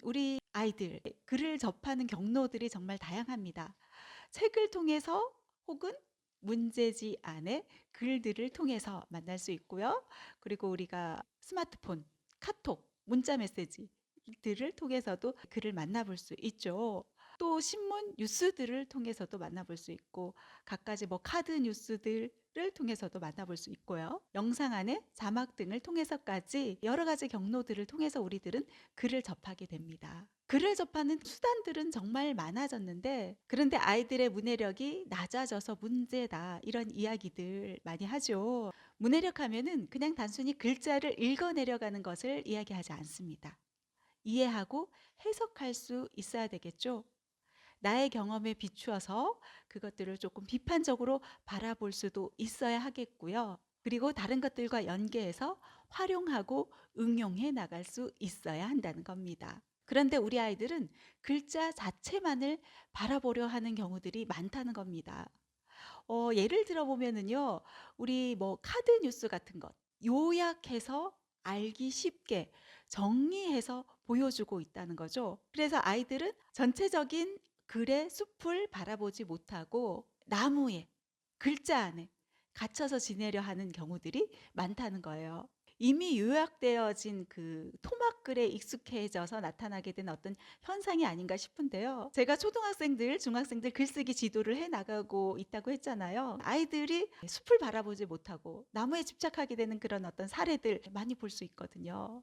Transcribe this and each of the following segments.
우리 아이들 글을 접하는 경로들이 정말 다양합니다. 책을 통해서 혹은 문제지 안에 글들을 통해서 만날 수 있고요. 그리고 우리가 스마트폰, 카톡, 문자 메시지들을 통해서도 글을 만나볼 수 있죠. 또 신문, 뉴스들을 통해서도 만나볼 수 있고 갖가지 카드 뉴스들을 통해서도 만나볼 수 있고요. 영상 안에 자막 등을 통해서까지 여러 가지 경로들을 통해서 우리들은 글을 접하게 됩니다. 글을 접하는 수단들은 정말 많아졌는데 그런데 아이들의 문해력이 낮아져서 문제다 이런 이야기들 많이 하죠. 문해력 하면은 그냥 단순히 글자를 읽어내려가는 것을 이야기하지 않습니다. 이해하고 해석할 수 있어야 되겠죠. 나의 경험에 비추어서 그것들을 조금 비판적으로 바라볼 수도 있어야 하겠고요. 그리고 다른 것들과 연계해서 활용하고 응용해 나갈 수 있어야 한다는 겁니다. 그런데 우리 아이들은 글자 자체만을 바라보려 하는 경우들이 많다는 겁니다. 예를 들어 보면은요, 우리 카드 뉴스 같은 것, 요약해서 알기 쉽게 정리해서 보여주고 있다는 거죠. 그래서 아이들은 전체적인 글의 숲을 바라보지 못하고 나무에, 글자 안에 갇혀서 지내려 하는 경우들이 많다는 거예요. 이미 요약되어진 그 토막글에 익숙해져서 나타나게 된 어떤 현상이 아닌가 싶은데요. 제가 초등학생들, 중학생들 글쓰기 지도를 해 나가고 있다고 했잖아요. 아이들이 숲을 바라보지 못하고 나무에 집착하게 되는 그런 어떤 사례들 많이 볼 수 있거든요.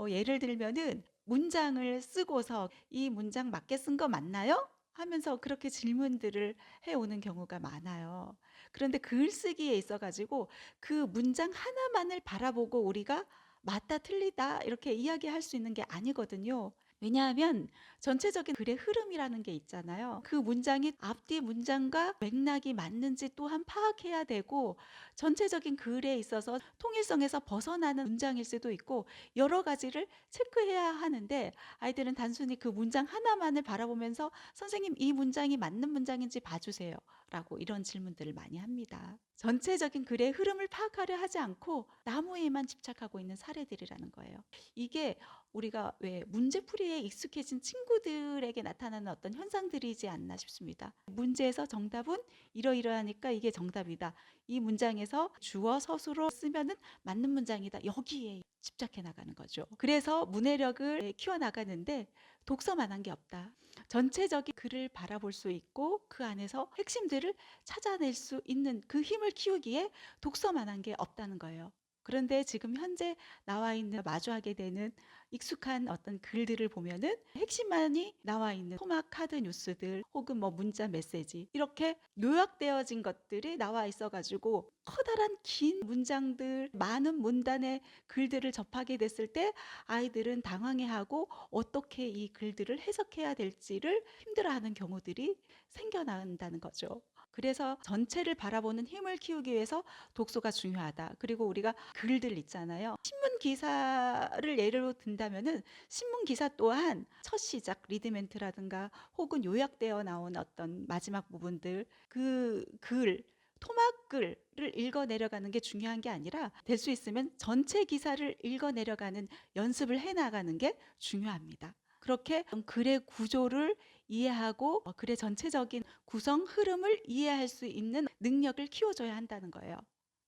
예를 들면은 문장을 쓰고서 이 문장 맞게 쓴 거 맞나요? 하면서 그렇게 질문들을 해오는 경우가 많아요. 그런데 글쓰기에 있어 가지고 그 문장 하나만을 바라보고 우리가 맞다 틀리다 이렇게 이야기할 수 있는 게 아니거든요. 왜냐하면 전체적인 글의 흐름이라는 게 있잖아요. 그 문장이 앞뒤 문장과 맥락이 맞는지 또한 파악해야 되고 전체적인 글에 있어서 통일성에서 벗어나는 문장일 수도 있고 여러 가지를 체크해야 하는데 아이들은 단순히 그 문장 하나만을 바라보면서 선생님 이 문장이 맞는 문장인지 봐주세요 라고 이런 질문들을 많이 합니다. 전체적인 글의 흐름을 파악하려 하지 않고 나무에만 집착하고 있는 사례들이라는 거예요. 이게 우리가 왜 문제풀이에 익숙해진 친구들에게 나타나는 어떤 현상들이지 않나 싶습니다. 문제에서 정답은 이러이러하니까 이게 정답이다. 이 문장에서 주어 서술로 쓰면은 맞는 문장이다. 여기에 집착해 나가는 거죠. 그래서 문해력을 키워 나가는데 독서만한 게 없다. 전체적인 글을 바라볼 수 있고 그 안에서 핵심들을 찾아낼 수 있는 그 힘을 키우기에 독서만한 게 없다는 거예요. 그런데 지금 현재 나와 있는 마주하게 되는 익숙한 어떤 글들을 보면은 핵심만이 나와 있는 토막 카드 뉴스들 혹은 문자 메시지 이렇게 요약되어진 것들이 나와 있어 가지고 커다란 긴 문장들 많은 문단의 글들을 접하게 됐을 때 아이들은 당황해하고 어떻게 이 글들을 해석해야 될지를 힘들어하는 경우들이 생겨난다는 거죠. 그래서 전체를 바라보는 힘을 키우기 위해서 독서가 중요하다. 그리고 우리가 글들 있잖아요. 신문 기사를 예로 든다면은 신문 기사 또한 첫 시작 리드멘트라든가 혹은 요약되어 나온 어떤 마지막 부분들 그 글 토막글을 읽어 내려가는 게 중요한 게 아니라 될 수 있으면 전체 기사를 읽어 내려가는 연습을 해 나가는 게 중요합니다. 그렇게 글의 구조를 이해하고 글의 전체적인 구성 흐름을 이해할 수 있는 능력을 키워줘야 한다는 거예요.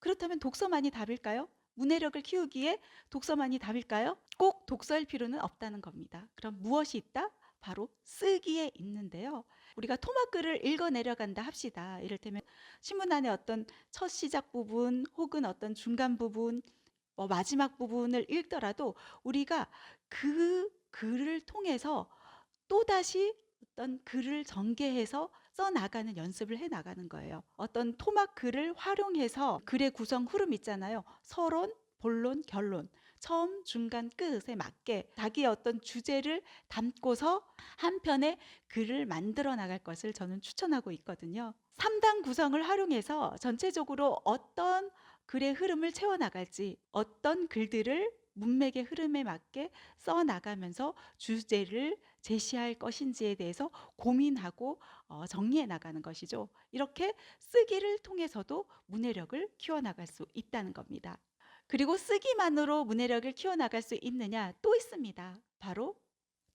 그렇다면 독서만이 답일까요? 문해력을 키우기에 독서만이 답일까요? 꼭 독서일 필요는 없다는 겁니다. 그럼 무엇이 있다? 바로 쓰기에 있는데요. 우리가 토막글을 읽어 내려간다 합시다. 이를테면 신문 안에 어떤 첫 시작 부분 혹은 어떤 중간 부분 마지막 부분을 읽더라도 우리가 그 글을 통해서 또다시 어떤 글을 전개해서 써 나가는 연습을 해 나가는 거예요. 어떤 토막 글을 활용해서 글의 구성 흐름 있잖아요. 서론, 본론, 결론. 처음, 중간, 끝에 맞게 자기의 어떤 주제를 담고서 한 편의 글을 만들어 나갈 것을 저는 추천하고 있거든요. 3단 구성을 활용해서 전체적으로 어떤 글의 흐름을 채워 나갈지, 어떤 글들을 문맥의 흐름에 맞게 써 나가면서 주제를 제시할 것인지에 대해서 고민하고 정리해 나가는 것이죠. 이렇게 쓰기를 통해서도 문해력을 키워나갈 수 있다는 겁니다. 그리고 쓰기만으로 문해력을 키워나갈 수 있느냐 또 있습니다. 바로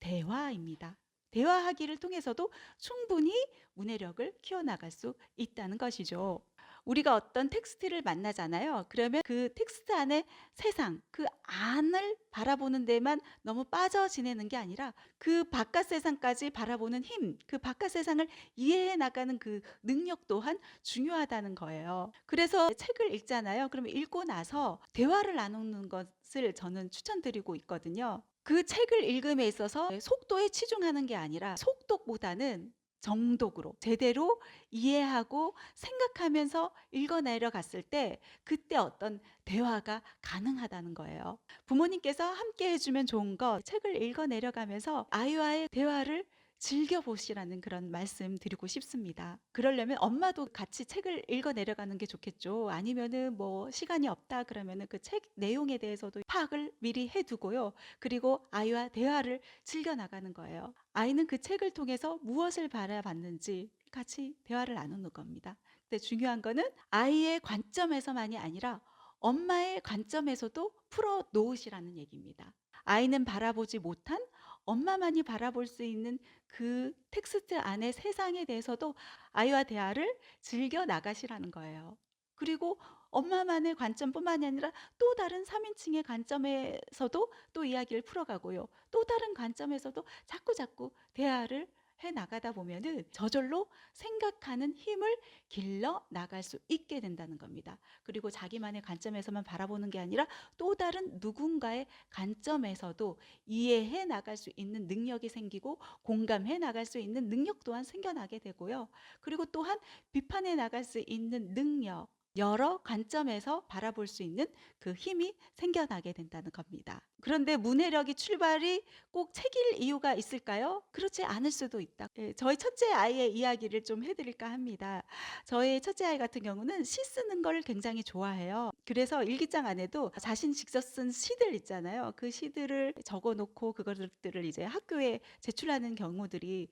대화입니다. 대화하기를 통해서도 충분히 문해력을 키워나갈 수 있다는 것이죠. 우리가 어떤 텍스트를 만나잖아요. 그러면 그 텍스트 안에 세상, 그 안을 바라보는 데만 너무 빠져 지내는 게 아니라 그 바깥 세상까지 바라보는 힘, 그 바깥 세상을 이해해 나가는 그 능력 또한 중요하다는 거예요. 그래서 책을 읽잖아요. 그러면 읽고 나서 대화를 나누는 것을 저는 추천드리고 있거든요. 그 책을 읽음에 있어서 속도에 치중하는 게 아니라 속독보다는 정독으로 제대로 이해하고 생각하면서 읽어 내려갔을 때 그때 어떤 대화가 가능하다는 거예요. 부모님께서 함께 해주면 좋은 거 책을 읽어 내려가면서 아이와의 대화를 즐겨보시라는 그런 말씀 드리고 싶습니다. 그러려면 엄마도 같이 책을 읽어 내려가는 게 좋겠죠. 아니면은 뭐 시간이 없다 그러면은 그 책 내용에 대해서도 파악을 미리 해두고요. 그리고 아이와 대화를 즐겨 나가는 거예요. 아이는 그 책을 통해서 무엇을 바라봤는지 같이 대화를 나누는 겁니다. 근데 중요한 거는 아이의 관점에서만이 아니라 엄마의 관점에서도 풀어 놓으시라는 얘기입니다. 아이는 바라보지 못한 엄마만이 바라볼 수 있는 그 텍스트 안의 세상에 대해서도 아이와 대화를 즐겨 나가시라는 거예요. 그리고 엄마만의 관점뿐만이 아니라 또 다른 3인칭의 관점에서도 또 이야기를 풀어가고요. 또 다른 관점에서도 자꾸자꾸 대화를 해 나가다 보면은 저절로 생각하는 힘을 길러 나갈 수 있게 된다는 겁니다. 그리고 자기만의 관점에서만 바라보는 게 아니라 또 다른 누군가의 관점에서도 이해해 나갈 수 있는 능력이 생기고 공감해 나갈 수 있는 능력 또한 생겨나게 되고요. 그리고 또한 비판해 나갈 수 있는 능력, 여러 관점에서 바라볼 수 있는 그 힘이 생겨나게 된다는 겁니다. 그런데 문해력이 출발이 꼭 책일 이유가 있을까요? 그렇지 않을 수도 있다. 예, 저희 첫째 아이의 이야기를 좀 해드릴까 합니다. 저희 첫째 아이 같은 경우는 시 쓰는 걸 굉장히 좋아해요. 그래서 일기장 안에도 자신 직접 쓴 시들 있잖아요. 그 시들을 적어놓고 그것들을 이제 학교에 제출하는 경우들이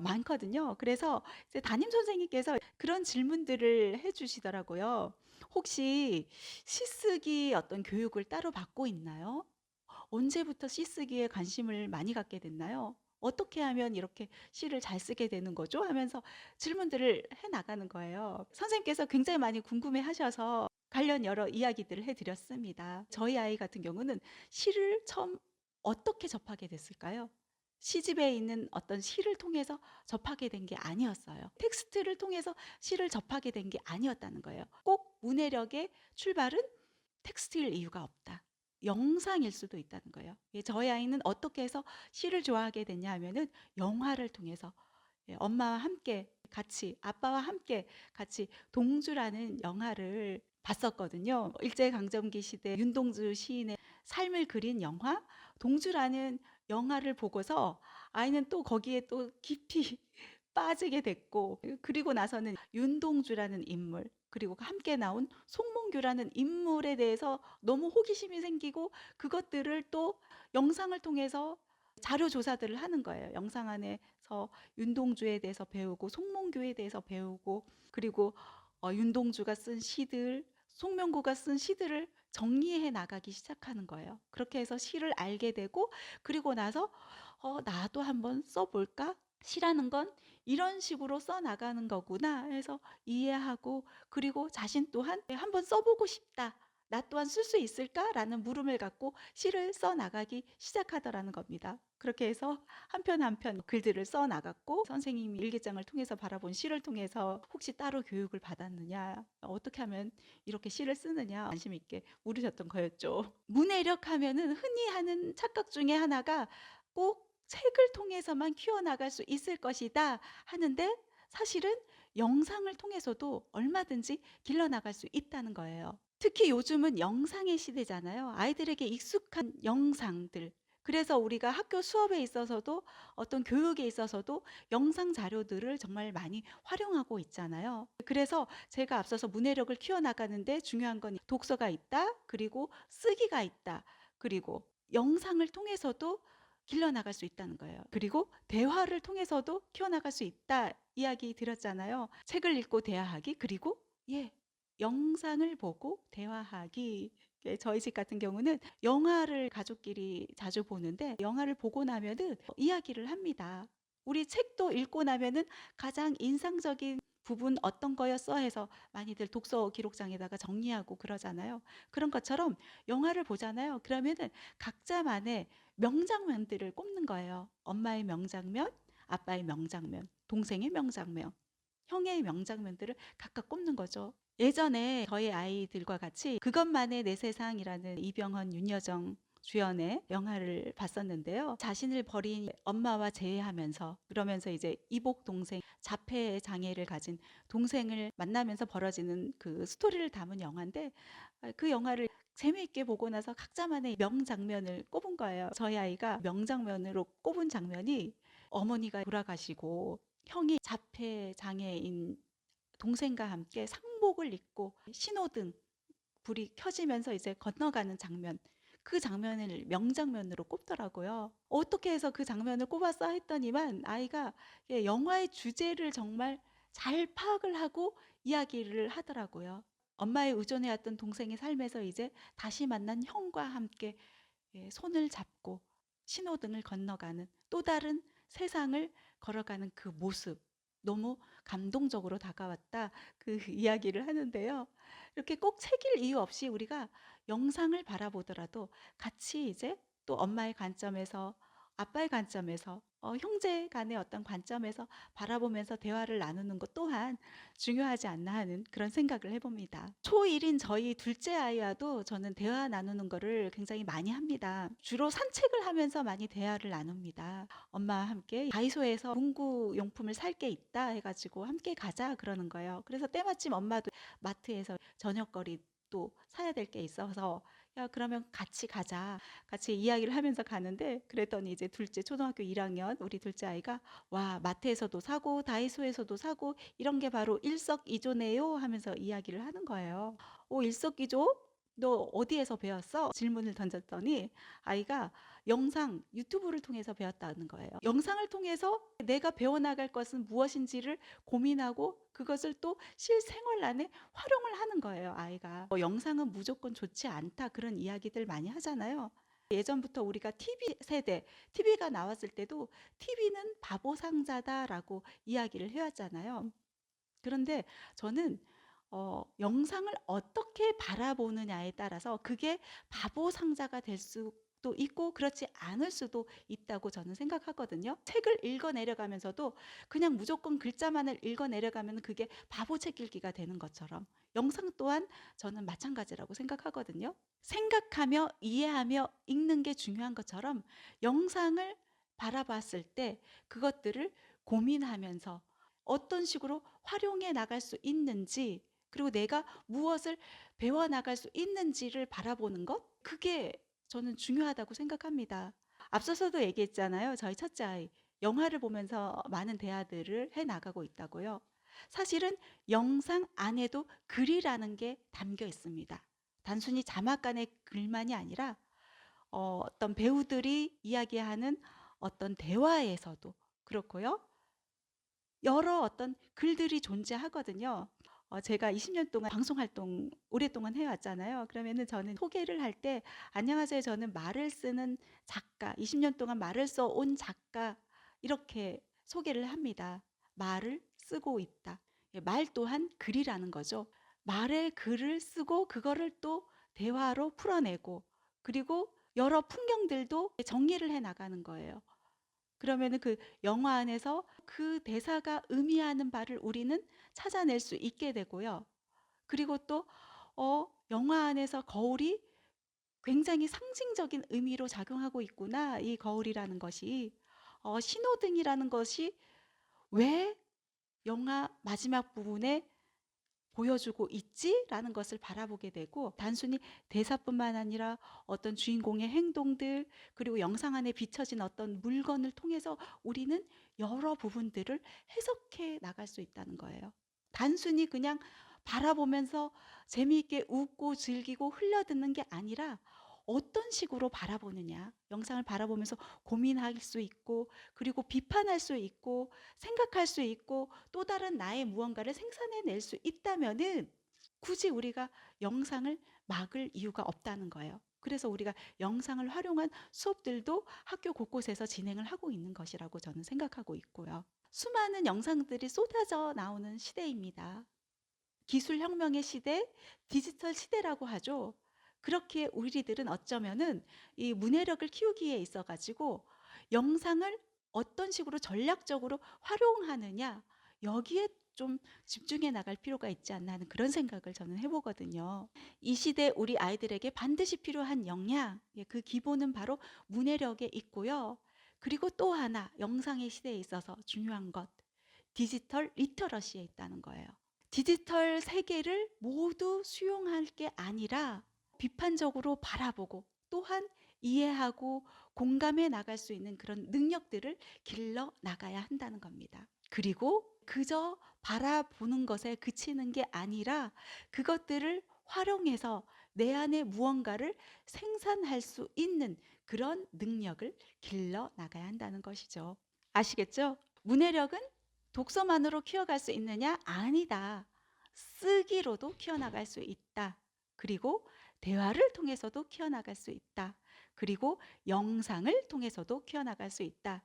많거든요. 그래서 이제 담임 선생님께서 그런 질문들을 해주시더라고요. 혹시 시 쓰기 어떤 교육을 따로 받고 있나요? 언제부터 시 쓰기에 관심을 많이 갖게 됐나요? 어떻게 하면 이렇게 시를 잘 쓰게 되는 거죠? 하면서 질문들을 해 나가는 거예요. 선생님께서 굉장히 많이 궁금해 하셔서 관련 여러 이야기들을 해 드렸습니다. 저희 아이 같은 경우는 시를 처음 어떻게 접하게 됐을까요? 시집에 있는 어떤 시를 통해서 접하게 된 게 아니었어요. 텍스트를 통해서 시를 접하게 된 게 아니었다는 거예요. 꼭 문해력의 출발은 텍스트일 이유가 없다. 영상일 수도 있다는 거예요. 예, 저희 아이는 어떻게 해서 시를 좋아하게 됐냐 하면은 영화를 통해서 예, 엄마와 함께 같이 아빠와 함께 같이 동주라는 영화를 봤었거든요. 일제강점기 시대 윤동주 시인의 삶을 그린 영화 동주라는 영화를 보고서 아이는 또 거기에 또 깊이 빠지게 됐고 그리고 나서는 윤동주라는 인물 그리고 함께 나온 송몽규라는 인물에 대해서 너무 호기심이 생기고 그것들을 또 영상을 통해서 자료 조사들을 하는 거예요. 영상 안에서 윤동주에 대해서 배우고 송몽규에 대해서 배우고 그리고 윤동주가 쓴 시들, 송명구가 쓴 시들을 정리해 나가기 시작하는 거예요. 그렇게 해서 시를 알게 되고 그리고 나서 나도 한번 써볼까? 시라는 건 이런 식으로 써 나가는 거구나 해서 이해하고 그리고 자신 또한 한번 써보고 싶다. 나 또한 쓸 수 있을까라는 물음을 갖고 시를 써 나가기 시작하더라는 겁니다. 그렇게 해서 한 편 한 편 글들을 써 나갔고 선생님이 일기장을 통해서 바라본 시를 통해서 혹시 따로 교육을 받았느냐, 어떻게 하면 이렇게 시를 쓰느냐 관심 있게 물으셨던 거였죠. 문해력 하면은 흔히 하는 착각 중에 하나가 꼭 책을 통해서만 키워나갈 수 있을 것이다 하는데 사실은 영상을 통해서도 얼마든지 길러나갈 수 있다는 거예요. 특히 요즘은 영상의 시대잖아요. 아이들에게 익숙한 영상들. 그래서 우리가 학교 수업에 있어서도 어떤 교육에 있어서도 영상 자료들을 정말 많이 활용하고 있잖아요. 그래서 제가 앞서서 문해력을 키워나가는데 중요한 건 독서가 있다. 그리고 쓰기가 있다. 그리고 영상을 통해서도 길러나갈 수 있다는 거예요. 그리고 대화를 통해서도 키워나갈 수 있다 이야기 드렸잖아요. 책을 읽고 대화하기 그리고 예 영상을 보고 대화하기 저희 집 같은 경우는 영화를 가족끼리 자주 보는데 영화를 보고 나면은 이야기를 합니다. 우리 책도 읽고 나면은 가장 인상적인 부분 어떤 거였어 해서 많이들 독서 기록장에다가 정리하고 그러잖아요. 그런 것처럼 영화를 보잖아요. 그러면은 각자만의 명장면들을 꼽는 거예요. 엄마의 명장면, 아빠의 명장면, 동생의 명장면, 형의 명장면들을 각각 꼽는 거죠. 예전에 저희 아이들과 같이 그것만의 내 세상이라는 이병헌, 윤여정 주연의 영화를 봤었는데요. 자신을 버린 엄마와 재회하면서 그러면서 이제 이복 동생, 자폐 장애를 가진 동생을 만나면서 벌어지는 그 스토리를 담은 영화인데 그 영화를 재미있게 보고 나서 각자만의 명장면을 꼽은 거예요. 저희 아이가 명장면으로 꼽은 장면이 어머니가 돌아가시고 형이 자폐 장애인 동생과 함께 상복을 입고 신호등 불이 켜지면서 이제 건너가는 장면. 그 장면을 명장면으로 꼽더라고요. 어떻게 해서 그 장면을 꼽았어 했더니만 아이가 영화의 주제를 정말 잘 파악을 하고 이야기를 하더라고요. 엄마의 의존해왔던 동생의 삶에서 이제 다시 만난 형과 함께 손을 잡고 신호등을 건너가는 또 다른 세상을 걸어가는 그 모습. 너무 감동적으로 다가왔다. 그 이야기를 하는데요. 이렇게 꼭 책일 이유 없이 우리가 영상을 바라보더라도 같이 이제 또 엄마의 관점에서 아빠의 관점에서 형제 간의 어떤 관점에서 바라보면서 대화를 나누는 것 또한 중요하지 않나 하는 그런 생각을 해봅니다. 초1인 저희 둘째 아이와도 저는 대화 나누는 거를 굉장히 많이 합니다. 주로 산책을 하면서 많이 대화를 나눕니다. 엄마와 함께 다이소에서 문구 용품을 살 게 있다 해가지고 함께 가자 그러는 거예요. 그래서 때마침 엄마도 마트에서 저녁거리 또 사야 될 게 있어서 야 그러면 같이 가자. 같이 이야기를 하면서 가는데 그랬더니 이제 둘째 초등학교 1학년 우리 둘째 아이가 와 마트에서도 사고 다이소에서도 사고 이런 게 바로 일석이조네요 하면서 이야기를 하는 거예요. 일석이조? 너 어디에서 배웠어? 질문을 던졌더니 아이가 영상, 유튜브를 통해서 배웠다는 거예요. 영상을 통해서 내가 배워나갈 것은 무엇인지를 고민하고 그것을 또 실생활 안에 활용을 하는 거예요, 아이가. 영상은 무조건 좋지 않다 그런 이야기들 많이 하잖아요. 예전부터 우리가 TV 세대, TV가 나왔을 때도 TV는 바보 상자다라고 이야기를 해왔잖아요. 그런데 저는 영상을 어떻게 바라보느냐에 따라서 그게 바보 상자가 될 수도 있고 그렇지 않을 수도 있다고 저는 생각하거든요. 책을 읽어 내려가면서도 그냥 무조건 글자만을 읽어 내려가면 그게 바보 책 읽기가 되는 것처럼 영상 또한 저는 마찬가지라고 생각하거든요. 생각하며 이해하며 읽는 게 중요한 것처럼 영상을 바라봤을 때 그것들을 고민하면서 어떤 식으로 활용해 나갈 수 있는지 그리고 내가 무엇을 배워 나갈 수 있는지를 바라보는 것 그게 저는 중요하다고 생각합니다. 앞서서도 얘기했잖아요. 저희 첫째 아이 영화를 보면서 많은 대화들을 해 나가고 있다고요. 사실은 영상 안에도 글이라는 게 담겨 있습니다. 단순히 자막 간의 글만이 아니라 어떤 배우들이 이야기하는 어떤 대화에서도 그렇고요. 여러 어떤 글들이 존재하거든요. 제가 20년 동안 방송 활동 오랫동안 해왔잖아요. 그러면은 저는 소개를 할 때 안녕하세요. 저는 말을 쓰는 작가, 20년 동안 말을 써온 작가 이렇게 소개를 합니다. 말을 쓰고 있다. 말 또한 글이라는 거죠. 말에 글을 쓰고 그거를 또 대화로 풀어내고 그리고 여러 풍경들도 정리를 해 나가는 거예요. 그러면은 그 영화 안에서 그 대사가 의미하는 바를 우리는 찾아낼 수 있게 되고요. 그리고 또 영화 안에서 거울이 굉장히 상징적인 의미로 작용하고 있구나. 이 거울이라는 것이 신호등이라는 것이 왜 영화 마지막 부분에 보여주고 있지라는 것을 바라보게 되고 단순히 대사뿐만 아니라 어떤 주인공의 행동들 그리고 영상 안에 비춰진 어떤 물건을 통해서 우리는 여러 부분들을 해석해 나갈 수 있다는 거예요. 단순히 그냥 바라보면서 재미있게 웃고 즐기고 흘려듣는 게 아니라 어떤 식으로 바라보느냐 영상을 바라보면서 고민할 수 있고 그리고 비판할 수 있고 생각할 수 있고 또 다른 나의 무언가를 생산해낼 수 있다면은 굳이 우리가 영상을 막을 이유가 없다는 거예요. 그래서 우리가 영상을 활용한 수업들도 학교 곳곳에서 진행을 하고 있는 것이라고 저는 생각하고 있고요. 수많은 영상들이 쏟아져 나오는 시대입니다. 기술혁명의 시대, 디지털 시대라고 하죠. 그렇게 우리들은 어쩌면은 이 문해력을 키우기에 있어 가지고 영상을 어떤 식으로 전략적으로 활용하느냐, 여기에 좀 집중해 나갈 필요가 있지 않나 하는 그런 생각을 저는 해 보거든요. 이 시대 우리 아이들에게 반드시 필요한 역량, 예, 그 기본은 바로 문해력에 있고요. 그리고 또 하나 영상의 시대에 있어서 중요한 것, 디지털 리터러시에 있다는 거예요. 디지털 세계를 모두 수용할 게 아니라 비판적으로 바라보고 또한 이해하고 공감해 나갈 수 있는 그런 능력들을 길러 나가야 한다는 겁니다. 그리고 그저 바라보는 것에 그치는 게 아니라 그것들을 활용해서 내 안에 무언가를 생산할 수 있는 그런 능력을 길러 나가야 한다는 것이죠. 아시겠죠? 문해력은 독서만으로 키워갈 수 있느냐? 아니다. 쓰기로도 키워나갈 수 있다. 그리고 대화를 통해서도 키워나갈 수 있다. 그리고 영상을 통해서도 키워나갈 수 있다.